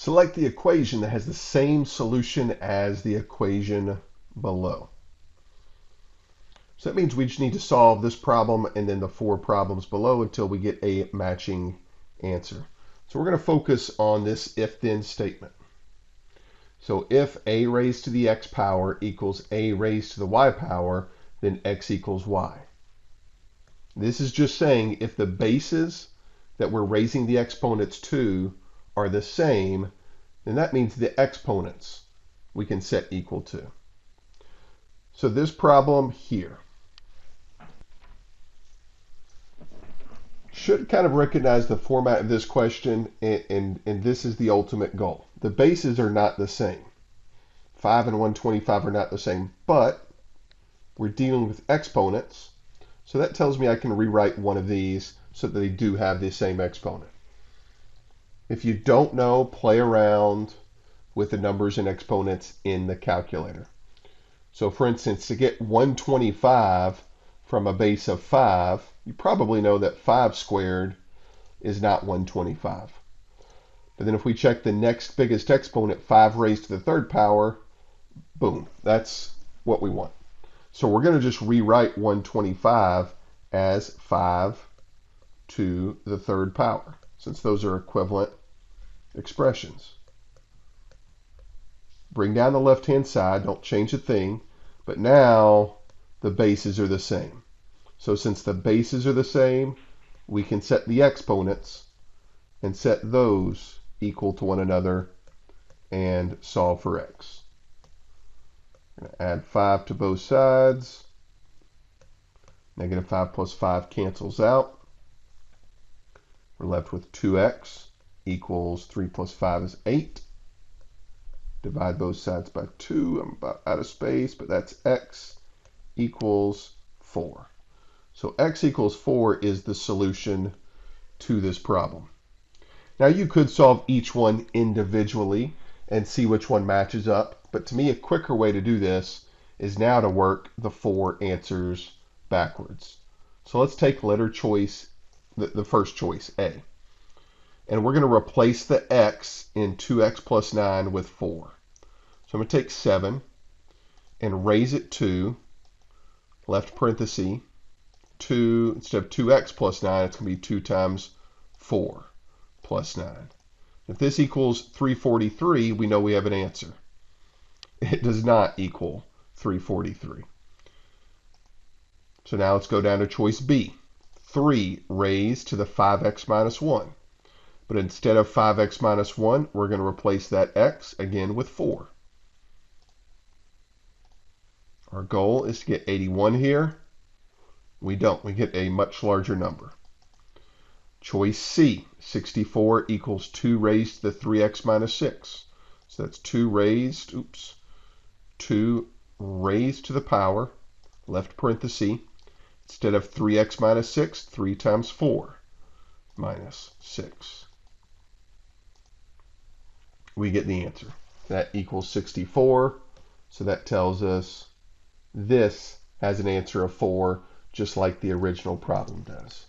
Select the equation that has the same solution as the equation below. So that means we just need to solve this problem and then the 4 problems below until we get a matching answer. So we're going to focus on this if-then statement. So if a raised to the x power equals a raised to the y power, then x equals y. This is just saying if the bases that we're raising the exponents to are the same, then that means the exponents we can set equal to. So this problem here should kind of recognize the format of this question, and this is the ultimate goal. The bases are not the same. 5 and 125 are not the same, but we're dealing with exponents, so that tells me I can rewrite one of these so that they do have the same exponent. If you don't know, play around with the numbers and exponents in the calculator. So for instance, to get 125 from a base of 5, you probably know that 5 squared is not 125. But then if we check the next biggest exponent, 5 raised to the third power, boom, that's what we want. So we're going to just rewrite 125 as 5 to the third power, since those are equivalent expressions. Bring down the left-hand side, don't change a thing, but now the bases are the same. So since the bases are the same, we can set the exponents and set those equal to one another and solve for x. We're going to add 5 to both sides. Negative 5 plus 5 cancels out. We're left with 2x equals 3 plus 5 is 8. Divide both sides by 2. I'm about out of space, but that's x equals 4. So x equals 4 is the solution to this problem. Now you could solve each one individually and see which one matches up, but to me a quicker way to do this is now to work the 4 answers backwards. So let's take letter choice, the first choice, A. And we're going to replace the x in 2x plus 9 with 4. So I'm going to take 7 and raise it to, left parenthesis, 2, instead of 2x plus 9, it's going to be 2 times 4 plus 9. If this equals 343, we know we have an answer. It does not equal 343. So now let's go down to choice B. 3 raised to the 5x minus 1. But instead of 5x minus 1, we're going to replace that x again with 4. Our goal is to get 81 here. We don't. We get a much larger number. Choice C, 64 equals 2 raised to the 3x minus 6. So that's 2 raised to the power, left parenthesis, instead of 3x minus 6, 3 times 4 minus 6. We get the answer. That equals 64. So that tells us this has an answer of 4, just like the original problem does.